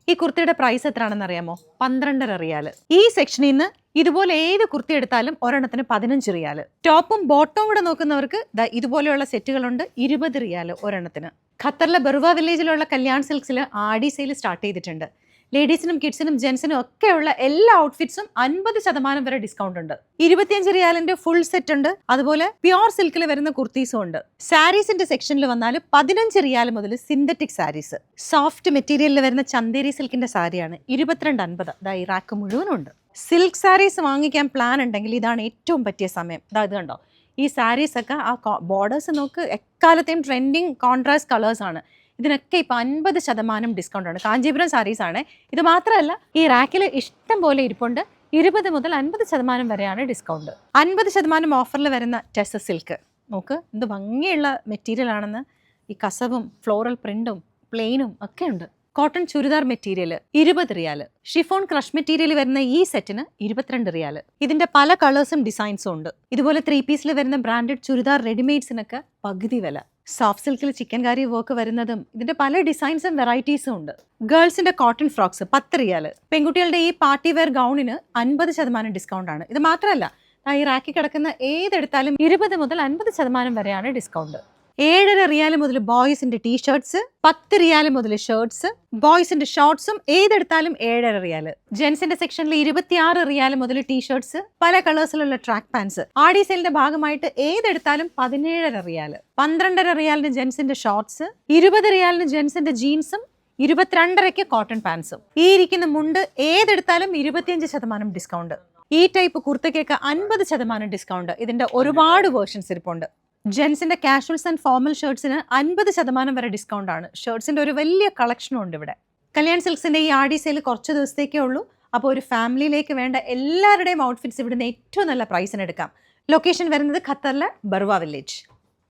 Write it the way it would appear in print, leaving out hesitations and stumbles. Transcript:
ഈ കുർത്തിയുടെ പ്രൈസ് എത്രയാണെന്ന് അറിയാമോ? 12 റിയാല്. ഈ സെക്ഷനിൽ നിന്ന് ഇതുപോലെ ഏത് കുർത്തി എടുത്താലും ഒരെണ്ണത്തിന് 15 റിയാല്. ടോപ്പും ബോട്ടവും കൂടെ നോക്കുന്നവർക്ക് ഇതുപോലെയുള്ള സെറ്റുകളുണ്ട്, 20 റിയാല് ഒരെണ്ണത്തിന്. ഖത്തറിലെ ബർവ വില്ലേജിലുള്ള കല്യാൺ സിൽക്സിൽ ആടി സെയിൽ സ്റ്റാർട്ട് ചെയ്തിട്ടുണ്ട്. ലേഡീസിനും കിഡ്സിനും ജെൻസിനും ഒക്കെയുള്ള എല്ലാ ഔട്ട്ഫിറ്റ്സും 50% വരെ ഡിസ്കൗണ്ട് ഉണ്ട്. 25 റിയാലിന്റെ ഫുൾ സെറ്റ് ഉണ്ട്. അതുപോലെ പ്യോർ സിൽക്കിൽ വരുന്ന കുർത്തീസും ഉണ്ട്. സാരീസിന്റെ സെക്ഷനിൽ വന്നാൽ 15 റിയാൽ മുതൽ സിന്തറ്റിക് സാരീസ്. സോഫ്റ്റ് മെറ്റീരിയലിൽ വരുന്ന ചന്ദേരി സിൽക്കിന്റെ സാരിയാണ് 22.50. ഈ റാക്ക് മുഴുവനും ഉണ്ട്. സിൽക്ക് സാരീസ് വാങ്ങിക്കാൻ പ്ലാൻ ഉണ്ടെങ്കിൽ ഇതാണ് ഏറ്റവും പറ്റിയ സമയം. ഇത് കണ്ടോ, ഈ സാരീസ് ഒക്കെ ആ ബോർഡേഴ്സ് നോക്ക്, എക്കാലത്തെയും ട്രെൻഡിങ് കോൺട്രാസ്റ്റ് കളേഴ്സ് ആണ്. ഇതിനൊക്കെ ഇപ്പം 50% ഡിസ്കൗണ്ട് ആണ്. കാഞ്ചീപുരം സാരീസ് ആണ്. ഇത് മാത്രമല്ല, ഈ റാക്കിൽ ഇഷ്ടം പോലെ ഇരിപ്പുണ്ട്. 20 മുതൽ 50% വരെയാണ് ഡിസ്കൗണ്ട്. 50% ഓഫറിൽ വരുന്ന ടെസ സിൽക്ക് നോക്ക്, എന്ത് ഭംഗിയുള്ള മെറ്റീരിയൽ ആണെന്ന്. ഈ കസവും ഫ്ലോറൽ പ്രിന്റും പ്ലെയിനും ഒക്കെ ഉണ്ട്. Cotton churidar material 20 riyal. Chiffon crush material വരുന്ന ഈ സെറ്റിന് 22 റിയാല്. ഇതിന്റെ പല കളേഴ്സും ഡിസൈൻസും ഉണ്ട്. ഇതുപോലെ 3 പീസിൽ വരുന്ന ബ്രാൻഡഡ് ചുരിദാർ റെഡിമെയ്ഡ്സിനൊക്കെ പകുതി വില. സോഫ്റ്റ് സിൽക്കിൽ ചിക്കൻ കാരി വർക്ക് വരുന്നതും ഇതിന്റെ പല ഡിസൈൻസും വെറൈറ്റീസും ഉണ്ട്. ഗേൾസിന്റെ കോട്ടൺ ഫ്രോക്സ് 10 റിയാല്. പെൺകുട്ടികളുടെ ഈ പാർട്ടി വെയർ ഗൗണിന് 50% ഡിസ്കൗണ്ട് ആണ്. ഇത് മാത്രമല്ല, ഈ റാക്കി കിടക്കുന്ന ഏതെടുത്താലും 20 മുതൽ 50% വരെയാണ് ഡിസ്കൗണ്ട്. 7.5 റിയാല് മുതൽ ബോയ്സിന്റെ ടീഷർട്സ്, 10 റിയാല് മുതൽ ഷർട്ട്സ്, ബോയ്സിന്റെ ഷോർട്ട്സും ഏതെടുത്താലും 7.5 റിയാല്. ജെൻസിന്റെ സെക്ഷനിൽ 26 റിയാല് മുതൽ ടീഷർട്സ്, പല കളേഴ്സിലുള്ള ട്രാക്ക് പാൻസ്. ആടി സെയിലിന്റെ ഭാഗമായിട്ട് ഏതെടുത്താലും 17.5 റിയാല്. 12.5 റിയാലിന് ജെൻസിന്റെ ഷോർട്ട്സ്, 20 റിയാലിന് ജെൻസിന്റെ ജീൻസും, 22.5 കോട്ടൺ പാൻസും. ഈ ഇരിക്കുന്ന മുണ്ട് ഏതെടുത്താലും 25% ഡിസ്കൗണ്ട്. ഈ ടൈപ്പ് കുർത്തയ്ക്കൊക്കെ 50% ഡിസ്കൗണ്ട്. ഇതിന്റെ ഒരുപാട് വേർഷൻസ് ഇരിപ്പുണ്ട്. ജെൻസിന്റെ കാഷ്വൽസ് ആൻഡ് ഫോർമൽ ഷർട്ട്സിന് 50% വരെ ഡിസ്കൗണ്ട് ആണ്. ഷർട്ട്സിന്റെ ഒരു വലിയ കളക്ഷനും ഉണ്ട് ഇവിടെ. കല്യാൺ സിൽക്സിന്റെ ഈ ആടി സെയിൽ കുറച്ച് ദിവസത്തേക്കേ ഉള്ളൂ. അപ്പോൾ ഒരു ഫാമിലിയിലേക്ക് വേണ്ട എല്ലാവരുടെയും ഔട്ട്ഫിറ്റ്സ് ഇവിടുന്ന് ഏറ്റവും നല്ല പ്രൈസിന് എടുക്കാം. ലൊക്കേഷൻ വരുന്നത് ഖത്തറിലെ ബർവ വില്ലേജ്.